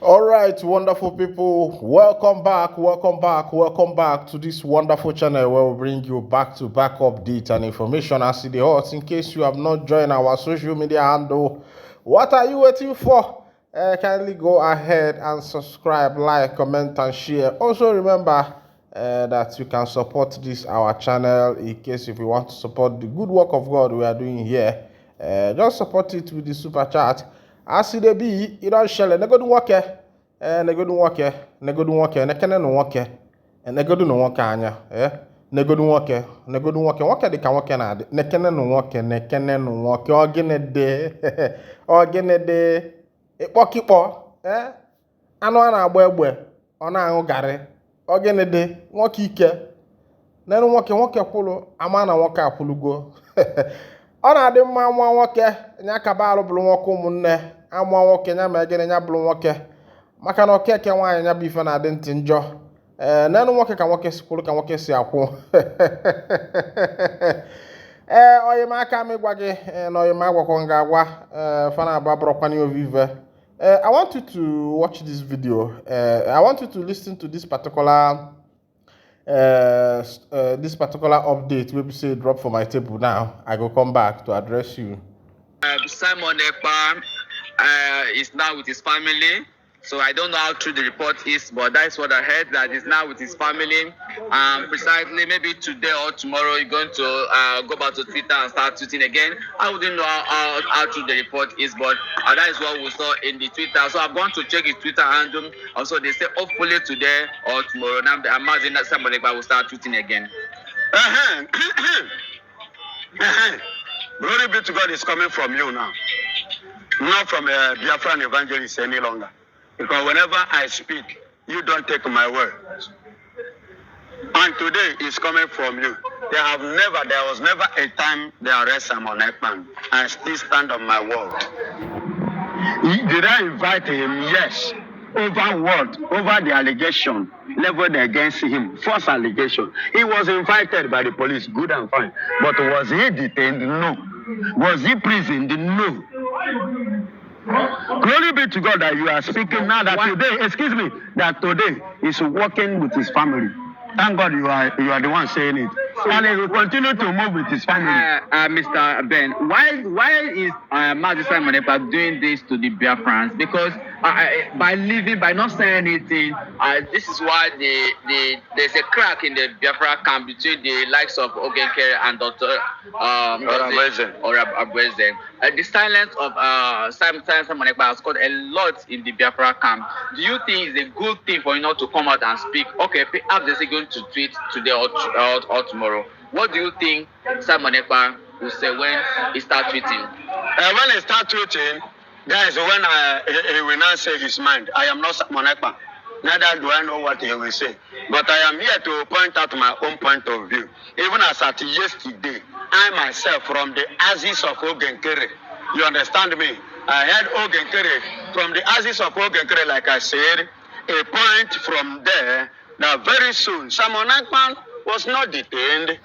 All right, wonderful people, welcome back to this wonderful channel where we bring you back-to-back updates and information as the hot. In case you have not joined our social media handle, what are you waiting for? Kindly go ahead and subscribe, like, comment, and share. Also remember that you can support this our channel in case if you want to support the good work of God we are doing here. Just support it with the super chat. As it be, you don't share. Negodu nwoke, negodu nwoke, negodu nwoke, nekene no nwoke, negodu no nwoke anya, negodu nwoke, nwoke dị ka nwoke na-adị, nekene no nwoke, ogenede, ogenede, ịkpọkịkpọ, anụ a na-agba egbe, ọ na-aṅụ garị, ogenede, nwoke ike, nenu nwoke kwụrụ, ama na nwoke akwụlugo. Ọ na-adị mma nwa nwoke nya kaba arụ bụrụ nwoke ụmụnne amụọ nwoke nya ma egene nya bụrụ nwoke maka na okeke nwaanyị nya bụ ife na-adị ntị njọ nenu nwoke ka nwoke si kwuru ka nwoke si akwụ oyimaka m ịgwa gị na oyima agwakọ nga agwa fana abụọ bụrụkwana ovive. I want you to watch this video. I want you to listen to this particular update wey be say drop for my table now. I go come back to address you. Simon Ekpa is now with his family. So I don't know how true the report is, but that's what I heard, that he's now with his family. Precisely, maybe today or tomorrow, he's going to go back to Twitter and start tweeting again. I wouldn't know how true the report is, but that is what we saw in the Twitter. So I'm going to check his Twitter handle. Also, they say hopefully today or tomorrow. Now I imagine that Simon Ekpa will start tweeting again. Glory be to God is coming from you now. Not from a Biafran evangelist any longer. Because whenever I speak, you don't take my word. And today is coming from you. There was never a time they arrest Simon Ekpa. I still stand on my word. Did I invite him? Yes. Over what? Over the allegation leveled against him. False allegation. He was invited by the police. Good and fine. But was he detained? No. Was he imprisoned? No. Glory be to God that you are speaking now that today he's working with his family. Thank God you are the one saying it. And he will continue to move with his family. Mr. Ben, why is Mazi Simon Ekpa doing this to the Biafrans? Because by not saying anything, this is why there's a crack in the Biafra camp between the likes of Ogenkere and Dr. Abueze. The silence of Simon Ekpa has caused a lot in the Biafra camp. Do you think it's a good thing for you not to come out and speak? Okay, perhaps they're going to tweet today or tomorrow. What do you think Simon Ekpa will say when he starts tweeting? When he starts tweeting, guys, when he will not say his mind. I am not Simon Ekpa. Neither do I know what he will say. But I am here to point out my own point of view. Even as at yesterday, I myself from the axis of Ogenkere. You understand me? I heard Ogenkere from the axis of Ogenkere, like I said, a point from there that very soon Simon Ekpa was not detained.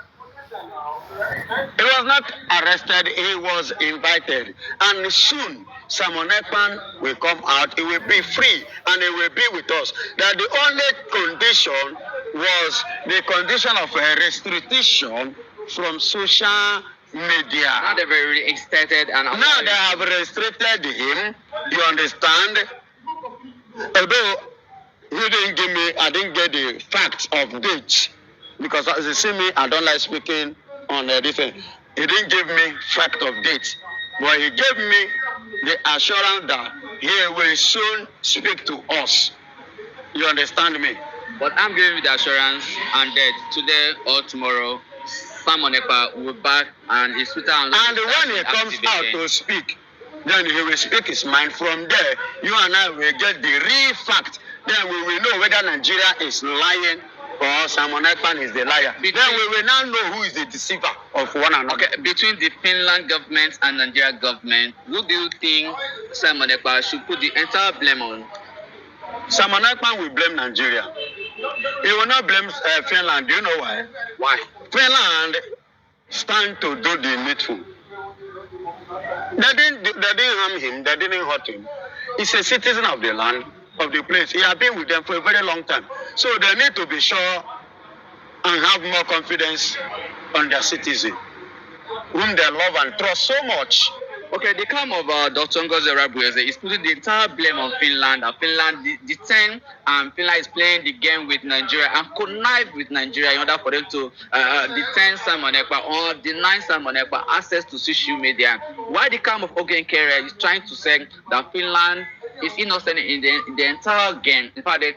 He was not arrested, he was invited. And soon, Simon Ekpa will come out, he will be free, and he will be with us. That the only condition was the condition of a restriction from social media. Now they've already extended and now they have restricted him, you understand? Although I didn't get the facts of dates. Because as you see me, I don't like speaking on everything. He didn't give me fact of dates, but he gave me the assurance that he will soon speak to us. You understand me? But I'm giving you the assurance, and that today or tomorrow, Simon Ekpa will back and his Twitter. And when he comes out to speak, then he will speak his mind. From there, you and I will get the real fact. Then we will know whether Nigeria is lying or Simon Ekpa is the liar. Then we will now know who is the deceiver of one another. Okay, between the Finland government and Nigeria government, who do you think Simon Ekpa should put the entire blame on? Simon Ekpa will blame Nigeria. He will not blame Finland. Do you know why? Why? Finland stand to do the needful. They didn't harm him. They didn't hurt him. He's a citizen of the land. of the place. He has been with them for a very long time. So they need to be sure and have more confidence on their citizen, whom they love and trust so much. Okay, the claim of Dr. Ngozi Orebuyeze is putting the entire blame on Finland. Finland, the 10, Finland is playing the game with Nigeria and connive with Nigeria in order for them to detain Simon Ekpa or deny Simon Ekpa access to social media. Why the claim of Ogen Kere is trying to say that Finland is innocent in the entire game. In fact, they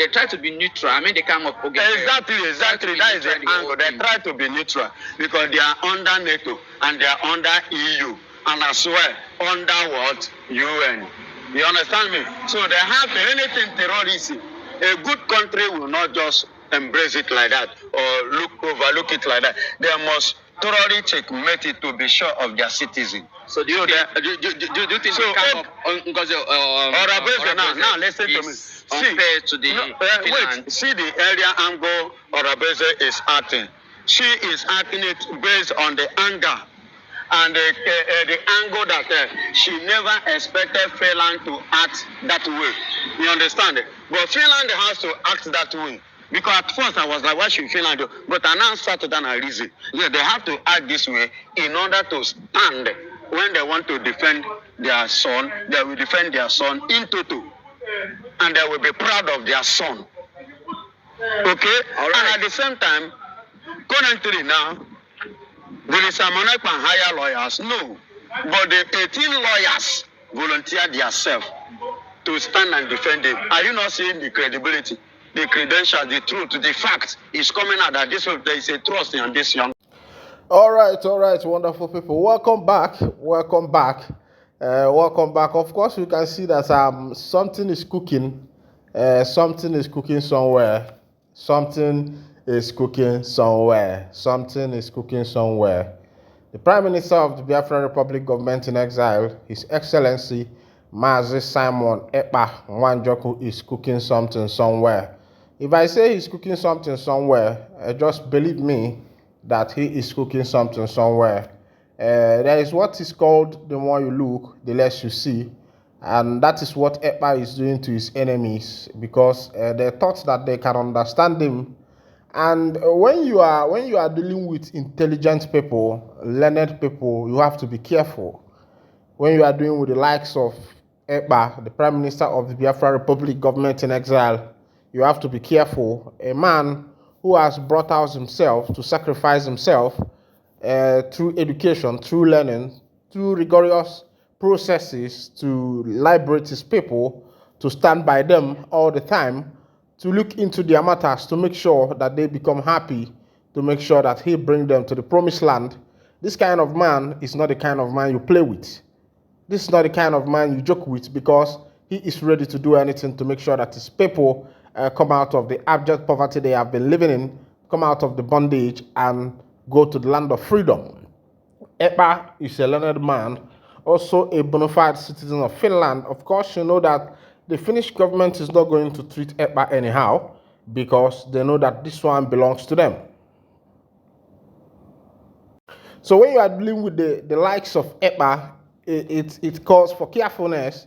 try to be neutral. I mean, the claim of Ogen Kere. Exactly. That is the angle. They try to be neutral because they are under NATO and they are under EU. And as well, under what? UN. You understand me? So they have anything terrorism. A good country will not just embrace it like that or overlook it like that. They must thoroughly checkmate it to be sure of their citizen. So do you think the camp of Ngozi Orebuyeze now listen to me. Unfair to the Finland? See the area angle Orebuyeze is acting. She is acting it based on the anger and the angle that she never expected Finland to act that way. You understand? But Finland has to act that way. Because at first I was like, why should Finland do? But I now started down a reason. Yeah, they have to act this way in order to stand when they want to defend their son. They will defend their son in toto. And they will be proud of their son. Okay? All right. And at the same time, currently now, there is Simon Ekpa hire lawyers? No. But the 18 lawyers volunteered themselves to stand and defend him. Are you not seeing the credibility, the credentials, the truth, the fact is coming out that there is a trust in this young? All right, wonderful people. Welcome back. Of course, you can see that something is cooking. Something is cooking somewhere. The Prime Minister of the Biafran Republic Government in Exile, His Excellency Mazi Simon Ekpa Nwanjoku, is cooking something somewhere. If I say he's cooking something somewhere, just believe me that he is cooking something somewhere. There is what is called the more you look, the less you see. And that is what Ekpa is doing to his enemies because they thought that they can understand him. And when you are dealing with intelligent people, learned people, you have to be careful. When you are dealing with the likes of Ekpa, the Prime Minister of the Biafra Republic Government in Exile, you have to be careful. A man who has brought out himself to sacrifice himself through education, through learning, through rigorous processes to liberate his people, to stand by them all the time, to look into their matters, to make sure that they become happy, to make sure that he brings them to the promised land. This kind of man is not the kind of man you play with. This is not the kind of man you joke with because he is ready to do anything to make sure that his people come out of the abject poverty they have been living in, come out of the bondage and go to the land of freedom. Ekpa is a learned man, also a bona fide citizen of Finland. Of course, you know that the Finnish government is not going to treat Ekpa anyhow because they know that this one belongs to them. So when you are dealing with the likes of Ekpa, it calls for carefulness.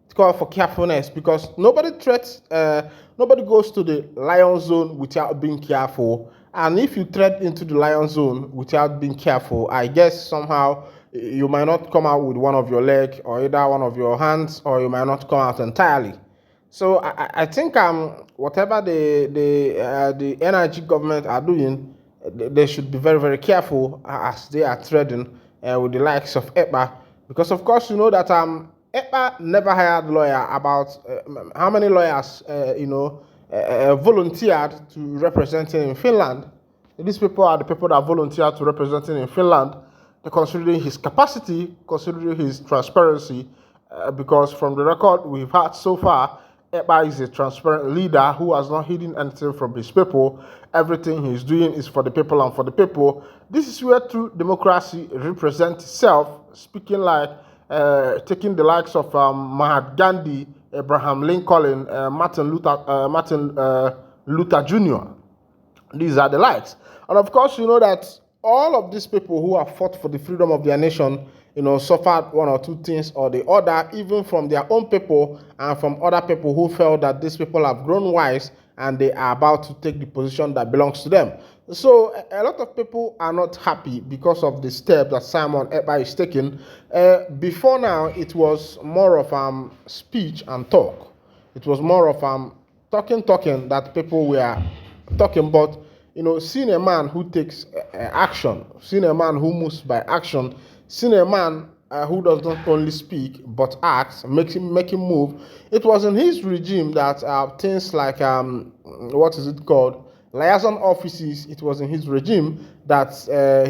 It calls for carefulness because nobody goes to the lion zone without being careful. And if you tread into the lion zone without being careful, I guess somehow you might not come out with one of your legs or either one of your hands, or you might not come out entirely. So I think whatever the NIG government are doing, they should be very, very careful as they are treading with the likes of Ekpa, because of course you know that Ekpa never hired lawyer. About how many lawyers volunteered to represent him in Finland. These people are the people that volunteered to represent him in Finland. Considering his capacity, considering his transparency, because from the record we've had so far, Ekpa is a transparent leader who has not hidden anything from his people. Everything he's doing is for the people and for the people. This is where true democracy represents itself, speaking like taking the likes of Mahatma Gandhi, Abraham Lincoln, Martin Luther Jr. These are the likes. And of course, you know that all of these people who have fought for the freedom of their nation suffered one or two things or the other, even from their own people and from other people who felt that these people have grown wise and they are about to take the position that belongs to them. So a lot of people are not happy because of the step that Simon Ekpa is taking. Before now, it was more of speech and talk. It was more of talking that people were talking. But seeing a man who takes action, seeing a man who moves by action, seeing a man who does not only speak but acts, make him move. It was in his regime that things like what is it called, liaison offices. It was in his regime that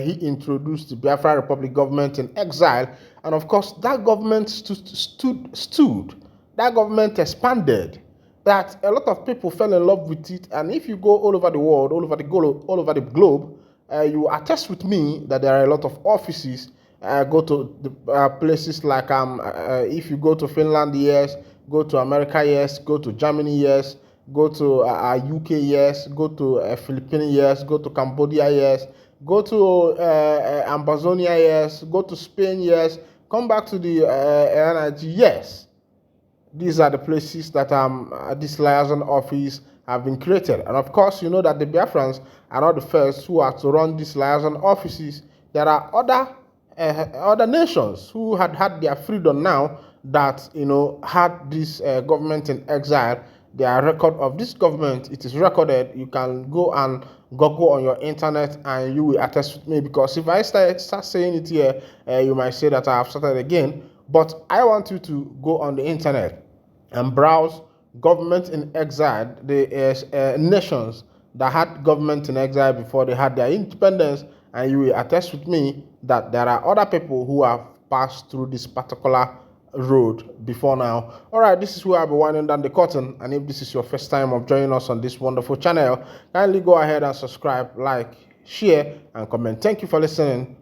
he introduced the Biafra Republic government in exile, and of course that government stood. That government expanded. That a lot of people fell in love with it, and if you go all over the world, all over the globe, you attest with me that there are a lot of offices. Go to the places like if you go to Finland, yes. Go to America, yes. Go to Germany, yes. Go to UK, yes. Go to Philippines, yes. Go to Cambodia, yes. Go to Amazonia, yes. Go to Spain, yes. Come back to the NIG, yes. These are the places that this liaison office have been created. And of course, you know that the Biafrans are not the first who are to run these liaison offices. There are other nations who had their freedom now that had this government in exile. Their record of this government, it is recorded. You can go and Google on your internet and you will attest with me, because if I start saying it here, you might say that I have started again. But I want you to go on the internet and browse government in exile, the nations that had government in exile before they had their independence, and you will attest with me that there are other people who have passed through this particular road before now. All right, this is where I'll be winding down the curtain, and if this is your first time of joining us on this wonderful channel, kindly go ahead and subscribe, like, share, and comment. Thank you for listening.